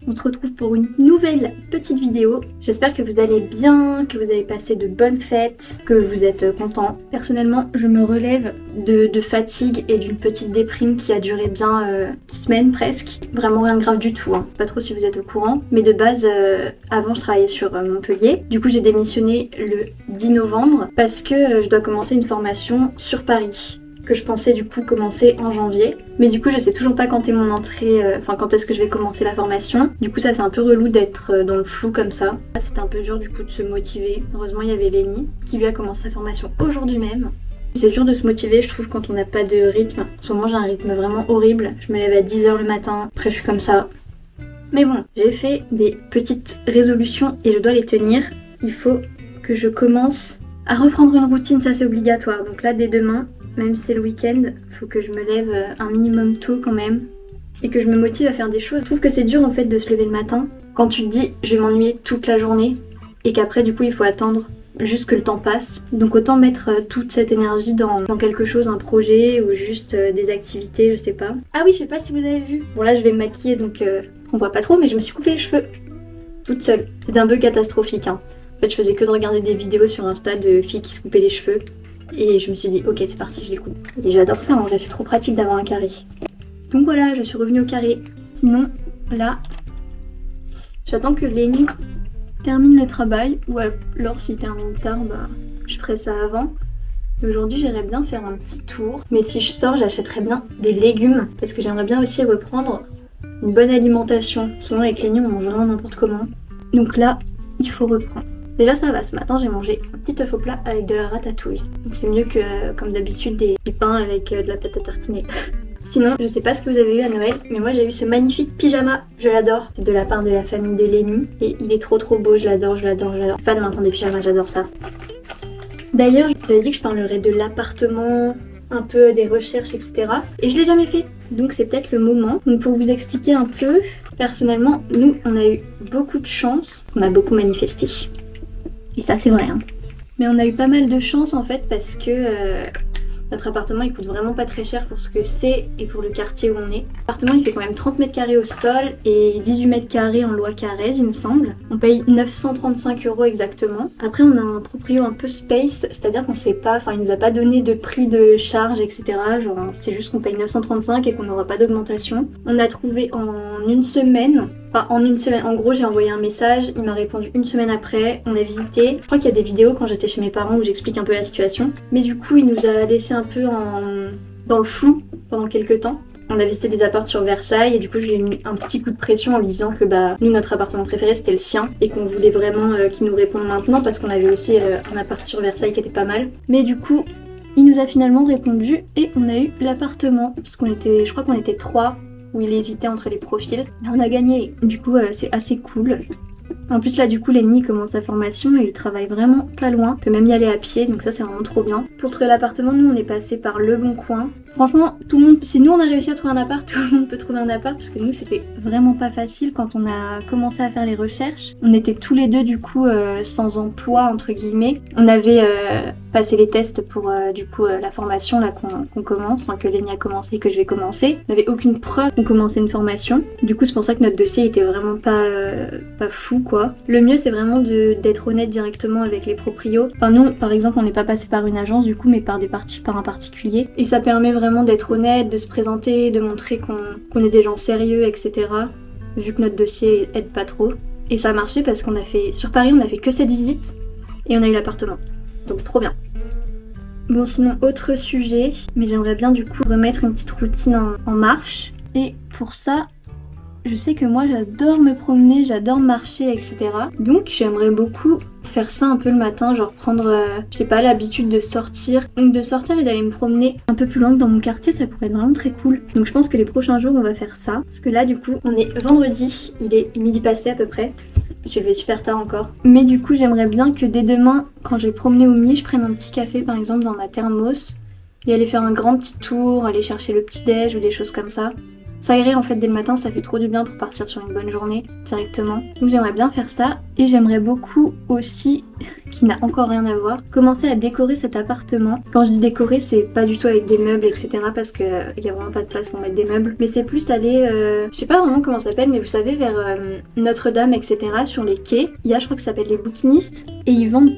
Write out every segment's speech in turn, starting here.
On se retrouve pour une nouvelle petite vidéo. J'espère que vous allez bien, que vous avez passé de bonnes fêtes, que vous êtes contents. Personnellement, je me relève de fatigue et d'une petite déprime qui a duré bien une semaine presque. Vraiment rien de grave du tout, hein. Pas trop si vous êtes au courant. Mais de base, avant je travaillais sur Montpellier. Du coup j'ai démissionné le 10 novembre parce que je dois commencer une formation sur Paris, que je pensais du coup commencer en janvier. Mais du coup je sais toujours pas quand est mon entrée, quand est-ce que je vais commencer la formation. Du coup ça c'est un peu relou d'être dans le flou comme ça. C'était un peu dur du coup de se motiver. Heureusement il y avait Lénie qui lui a commencé sa formation aujourd'hui même. C'est dur de se motiver je trouve quand on n'a pas de rythme. En ce moment j'ai un rythme vraiment horrible. Je me lève à 10h le matin, après je suis comme ça. Mais bon, j'ai fait des petites résolutions et je dois les tenir. Il faut que je commence à reprendre une routine, ça c'est obligatoire. Donc là dès demain, même si c'est le week-end, faut que je me lève un minimum tôt quand même et que je me motive à faire des choses. Je trouve que c'est dur en fait de se lever le matin quand tu te dis je vais m'ennuyer toute la journée et qu'après du coup il faut attendre juste que le temps passe. Donc autant mettre toute cette énergie dans quelque chose, un projet ou juste des activités, je sais pas. Ah oui, je sais pas si vous avez vu. Bon là je vais me maquiller donc on voit pas trop mais je me suis coupé les cheveux toute seule. C'était un peu catastrophique hein. En fait je faisais que de regarder des vidéos sur Insta de filles qui se coupaient les cheveux. Et je me suis dit, ok, c'est parti, je les coupe. Et j'adore ça, en vrai, c'est trop pratique d'avoir un carré. Donc voilà, je suis revenue au carré. Sinon, là, j'attends que Lénie termine le travail. Ou alors, s'il termine tard, bah, je ferai ça avant. Aujourd'hui, j'aimerais bien faire un petit tour. Mais si je sors, j'achèterais bien des légumes. Parce que j'aimerais bien aussi reprendre une bonne alimentation. Souvent, avec Lénie, on mange vraiment n'importe comment. Donc là, il faut reprendre. Déjà ça va, ce matin j'ai mangé un petit œuf au plat avec de la ratatouille. Donc c'est mieux que comme d'habitude des pains avec de la pâte à tartiner. Sinon, je sais pas ce que vous avez eu à Noël, mais moi j'ai eu ce magnifique pyjama, je l'adore. C'est de la part de la famille de Lénie et il est trop beau, je l'adore, je l'adore, je l'adore. Fan maintenant des pyjamas, j'adore ça. D'ailleurs, je vous avais dit que je parlerais de l'appartement, un peu des recherches, etc. Et je l'ai jamais fait, donc c'est peut-être le moment. Donc pour vous expliquer un peu, personnellement, nous on a eu beaucoup de chance, on a beaucoup manifesté. Et ça c'est vrai hein. Mais on a eu pas mal de chance en fait parce que notre appartement il coûte vraiment pas très cher pour ce que c'est et pour le quartier où on est. L'appartement il fait quand même 30 mètres carrés au sol et 18 mètres carrés en loi Carrez il me semble. On paye 935 € exactement. Après on a un proprio un peu space, c'est-à-dire qu'on sait pas, il nous a pas donné de prix de charge etc. Genre c'est juste qu'on paye 935 et qu'on n'aura pas d'augmentation. On a trouvé en une semaine. En gros j'ai envoyé un message, il m'a répondu une semaine après, on a visité. Je crois qu'il y a des vidéos quand j'étais chez mes parents où j'explique un peu la situation. Mais du coup il nous a laissé un peu dans le flou pendant quelques temps. On a visité des apparts sur Versailles et du coup je lui ai mis un petit coup de pression en lui disant que nous notre appartement préféré c'était le sien et qu'on voulait vraiment qu'il nous réponde maintenant parce qu'on avait aussi un appart sur Versailles qui était pas mal. Mais du coup il nous a finalement répondu et on a eu l'appartement parce je crois qu'on était 3 où il hésitait entre les profils. Mais on a gagné, du coup c'est assez cool. En plus là du coup Lénie commence sa formation et il travaille vraiment pas loin. Il peut même y aller à pied donc ça c'est vraiment trop bien. Pour trouver l'appartement nous on est passé par Le Bon Coin. Franchement tout le monde, si nous on a réussi à trouver un appart, tout le monde peut trouver un appart parce que nous c'était vraiment pas facile quand on a commencé à faire les recherches. On était tous les deux du coup sans emploi entre guillemets. On avait passé les tests pour la formation là qu'on commence, que Lénie a commencé et que je vais commencer. On n'avait aucune preuve qu'on commençait une formation. Du coup c'est pour ça que notre dossier était vraiment pas fou quoi. Le mieux c'est vraiment d'être honnête directement avec les proprios. Nous par exemple on n'est pas passé par une agence du coup mais par un particulier. Et ça permet vraiment d'être honnête, de se présenter, de montrer qu'on est des gens sérieux etc. Vu que notre dossier aide pas trop. Et ça a marché parce sur Paris on a fait que cette visite et on a eu l'appartement. Donc trop bien. Bon sinon autre sujet, mais j'aimerais bien du coup remettre une petite routine en marche. Et pour ça, je sais que moi j'adore me promener, j'adore marcher, etc. Donc j'aimerais beaucoup faire ça un peu le matin, genre prendre, je sais pas, l'habitude de sortir. Donc de sortir et d'aller me promener un peu plus loin que dans mon quartier, ça pourrait être vraiment très cool. Donc je pense que les prochains jours on va faire ça. Parce que là du coup on est vendredi, il est midi passé à peu près. Je suis levée super tard encore. Mais du coup j'aimerais bien que dès demain, quand je vais promener au midi, je prenne un petit café par exemple dans ma thermos et aller faire un grand petit tour, aller chercher le petit déj ou des choses comme ça. S'aérer en fait dès le matin, ça fait trop du bien pour partir sur une bonne journée directement. Donc j'aimerais bien faire ça et j'aimerais beaucoup aussi, qui n'a encore rien à voir, commencer à décorer cet appartement. Quand je dis décorer, c'est pas du tout avec des meubles etc parce qu'il y a vraiment pas de place pour mettre des meubles, mais c'est plus aller, je sais pas vraiment comment ça s'appelle, mais vous savez vers Notre-Dame etc sur les quais, il y a je crois que ça s'appelle les bouquinistes et ils vendent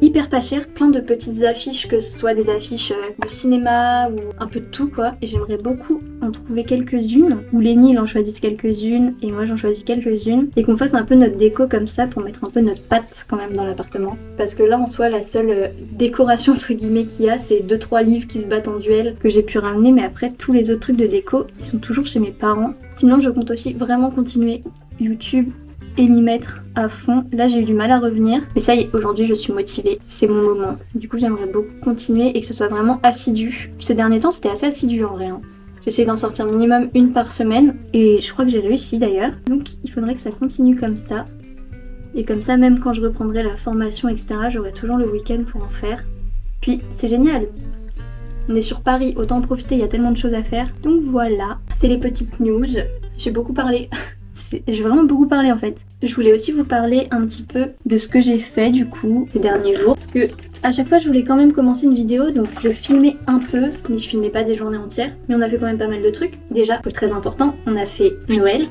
hyper pas cher, plein de petites affiches, que ce soit des affiches de cinéma ou un peu de tout quoi. Et j'aimerais beaucoup en trouver quelques-unes, ou Lenny il en choisisse quelques-unes et moi j'en choisis quelques-unes, et qu'on fasse un peu notre déco comme ça pour mettre un peu notre patte quand même dans l'appartement. Parce que là en soi la seule décoration entre guillemets qu'il y a c'est 2-3 livres qui se battent en duel que j'ai pu ramener, mais après tous les autres trucs de déco ils sont toujours chez mes parents. Sinon je compte aussi vraiment continuer YouTube et m'y mettre à fond. Là j'ai eu du mal à revenir, mais ça y est, aujourd'hui je suis motivée, c'est mon moment. Du coup j'aimerais beaucoup continuer et que ce soit vraiment assidu. Ces derniers temps c'était assez assidu en vrai. J'essaie d'en sortir minimum une par semaine et je crois que j'ai réussi d'ailleurs. Donc il faudrait que ça continue comme ça. Et comme ça même quand je reprendrai la formation etc, j'aurai toujours le week-end pour en faire. Puis c'est génial. On est sur Paris, autant en profiter, il y a tellement de choses à faire. Donc voilà, c'est les petites news. J'ai beaucoup parlé. J'ai vraiment beaucoup parlé en fait. Je voulais aussi vous parler un petit peu de ce que j'ai fait du coup ces derniers jours. Parce que à chaque fois je voulais quand même commencer une vidéo, donc je filmais un peu, mais je filmais pas des journées entières. Mais on a fait quand même pas mal de trucs. Déjà, truc très important, on a fait Noël.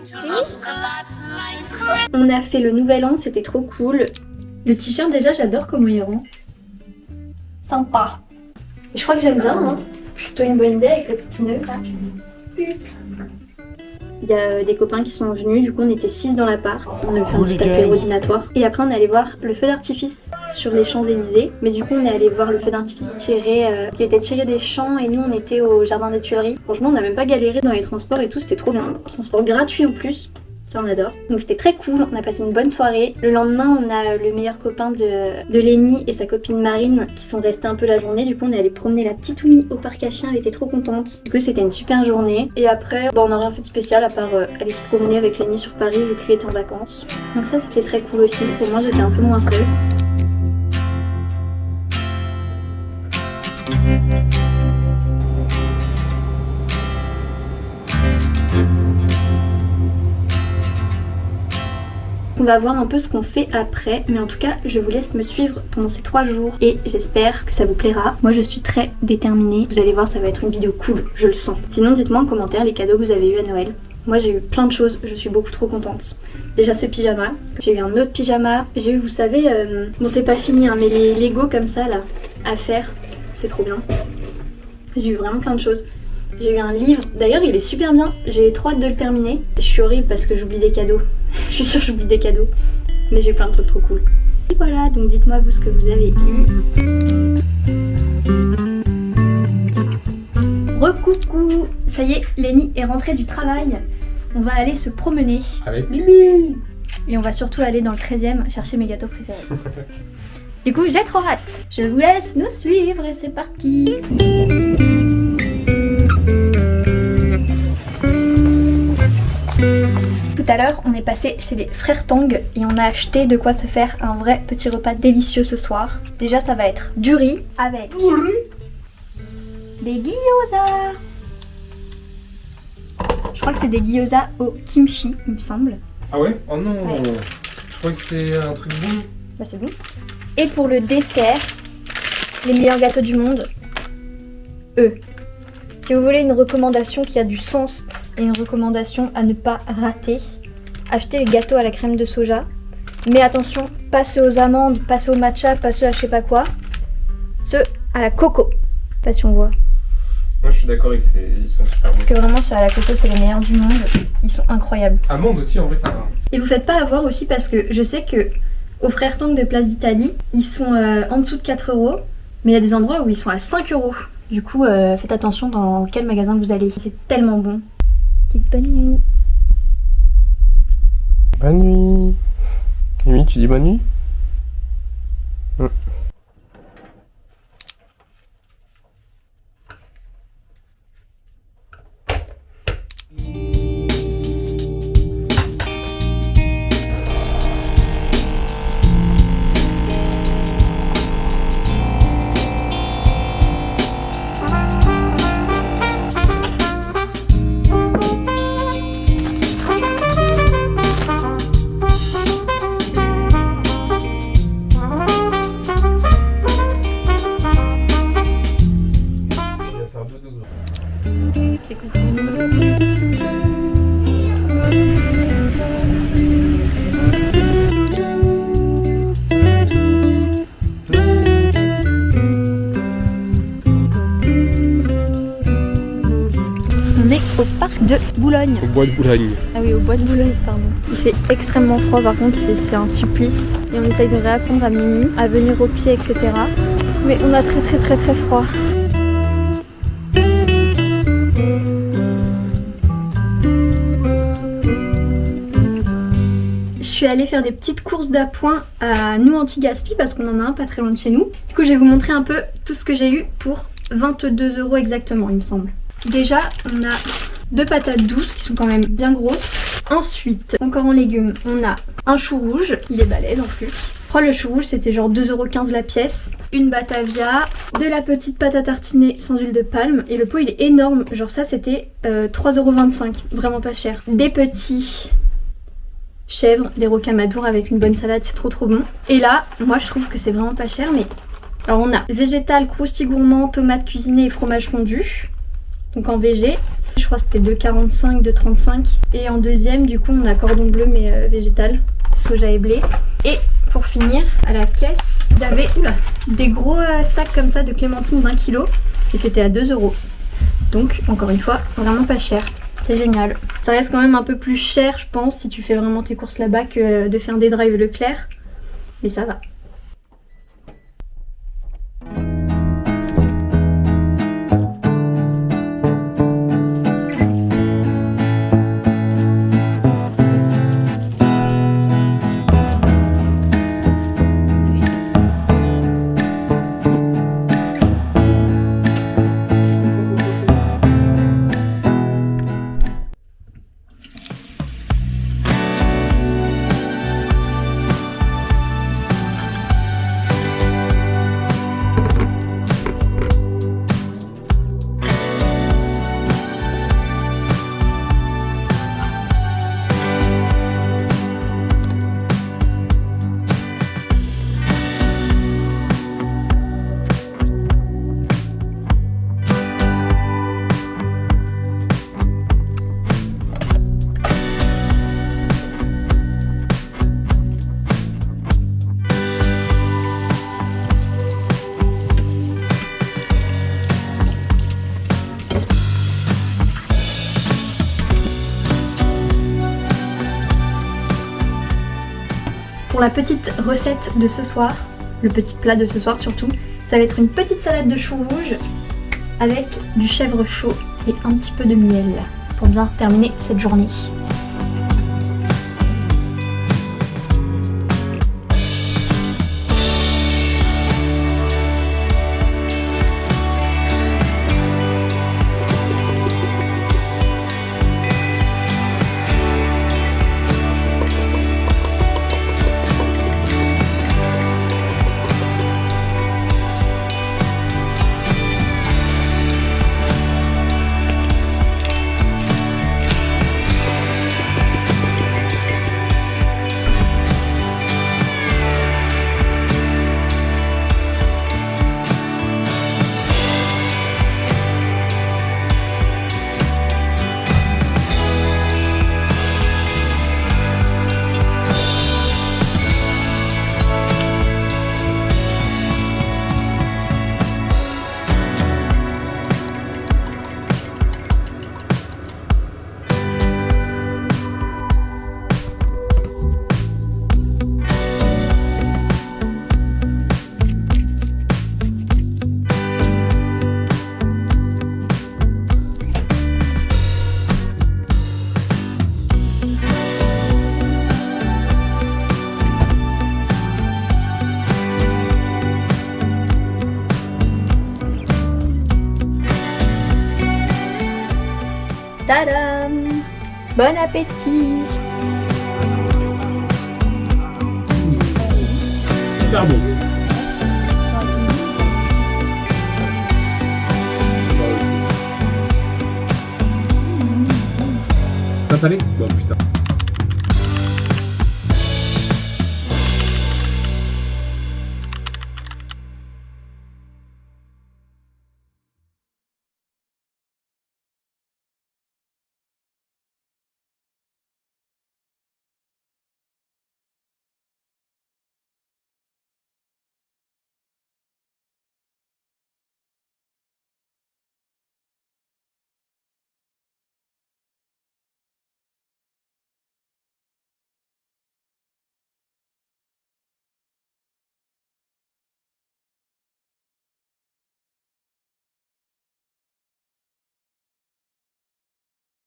On a fait le Nouvel An, c'était trop cool. Le t-shirt déjà j'adore comment il rend. Sympa. Et je crois que j'aime bien, hein. Plutôt une bonne idée avec le petit nœud là. Il y a des copains qui sont venus, du coup on était 6 dans l'appart, on a fait un petit apéro dînatoire. Et après on est allé voir le feu d'artifice sur les Champs-Élysées. Mais du coup on est allé voir le feu d'artifice qui était tiré des champs et nous on était au jardin des Tuileries. Franchement on n'a même pas galéré dans les transports et tout, c'était trop bien. Transport gratuit en plus. Ça on adore. Donc c'était très cool, on a passé une bonne soirée. Le lendemain on a le meilleur copain de Lenny et sa copine Marine qui sont restés un peu la journée. Du coup on est allé promener la petite Oumi au parc à chiens, elle était trop contente. Du coup c'était une super journée. Et après on n'a rien fait de spécial à part aller se promener avec Lenny sur Paris vu que lui était en vacances. Donc ça c'était très cool aussi, au moins j'étais un peu moins seule. On va voir un peu ce qu'on fait après, mais en tout cas je vous laisse me suivre pendant ces 3 jours et j'espère que ça vous plaira. Moi je suis très déterminée, vous allez voir ça va être une vidéo cool, je le sens. Sinon dites-moi en commentaire les cadeaux que vous avez eu à Noël. Moi j'ai eu plein de choses, je suis beaucoup trop contente. Déjà ce pyjama, j'ai eu un autre pyjama, j'ai eu vous savez, bon c'est pas fini hein, mais les Lego comme ça là, à faire, c'est trop bien. J'ai eu vraiment plein de choses. J'ai eu un livre, d'ailleurs il est super bien, j'ai trop hâte de le terminer. Je suis horrible parce que j'oublie des cadeaux, je suis sûre que j'oublie des cadeaux, mais j'ai eu plein de trucs trop cool. Et voilà, donc dites-moi vous ce que vous avez eu. Recoucou, ça y est, Lenny est rentrée du travail, on va aller se promener. Avec Lulu. Et on va surtout aller dans le 13e chercher mes gâteaux préférés. Du coup j'ai trop hâte, je vous laisse nous suivre et c'est parti. Tout à l'heure, on est passé chez les frères Tang et on a acheté de quoi se faire un vrai petit repas délicieux ce soir. Déjà, ça va être du riz avec des gyoza. Je crois que c'est des gyoza au kimchi, il me semble. Ah ouais? Oh non, ouais. Je crois que c'était un truc bon. Bah c'est bon. Et pour le dessert, les meilleurs gâteaux du monde, eux. Si vous voulez une recommandation qui a du sens et une recommandation à ne pas rater, achetez les gâteaux à la crème de soja. Mais attention, pas ceux aux amandes, pas ceux au matcha, pas ceux à je sais pas quoi. Ceux à la coco. Je sais pas si on voit. Moi je suis d'accord, ils sont super Parce bons. que vraiment ceux à la coco c'est les meilleurs du monde. Ils sont incroyables. Amandes aussi en vrai ça va. Et vous faites pas avoir aussi parce que je sais que aux Frères Tang de Place d'Italie, ils sont en dessous de 4 €. Mais il y a des endroits où ils sont à 5 €. Du coup, faites attention dans quel magasin vous allez. C'est tellement bon. Bonne nuit. Bonne nuit. Mimi, tu dis bonne nuit? Boulogne. Au bois de Boulogne. Ah oui, au bois de Boulogne, pardon. Il fait extrêmement froid, par contre, c'est un supplice. Et on essaye de réapprendre à Mimi à venir au pied, etc. Mais on a très froid. Je suis allée faire des petites courses d'appoint à nous anti-gaspi parce qu'on en a un pas très loin de chez nous. Du coup, je vais vous montrer un peu tout ce que j'ai eu pour 22 € exactement, il me semble. Déjà, on a 2 patates douces qui sont quand même bien grosses. Ensuite, encore en légumes, on a un chou rouge, il est balèze en plus. Je crois le chou rouge c'était genre 2,15 € la pièce. Une batavia, de la petite pâte à tartiner sans huile de palme. Et le pot il est énorme, genre ça c'était 3,25 €, vraiment pas cher. Des petits chèvres, des rocamadours avec une bonne salade, c'est trop bon. Et là, moi je trouve que c'est vraiment pas cher, mais... Alors on a végétal, croustilles gourmand, tomates cuisinées et fromage fondu. Donc en VG, je crois que c'était 2,45 €, 2,35 €. Et en deuxième, du coup, on a cordon bleu mais végétal, soja et blé. Et pour finir, à la caisse, il y avait des gros sacs comme ça de clémentine d'1 kg. Et c'était à 2 €. Donc, encore une fois, vraiment pas cher. C'est génial. Ça reste quand même un peu plus cher, je pense, si tu fais vraiment tes courses là-bas que de faire des drives Leclerc. Mais ça va. Pour la petite recette de ce soir, le petit plat de ce soir surtout, ça va être une petite salade de chou rouge avec du chèvre chaud et un petit peu de miel pour bien terminer cette journée. Tadam! Bon appétit! Super bon. Pas salé? Non, putain.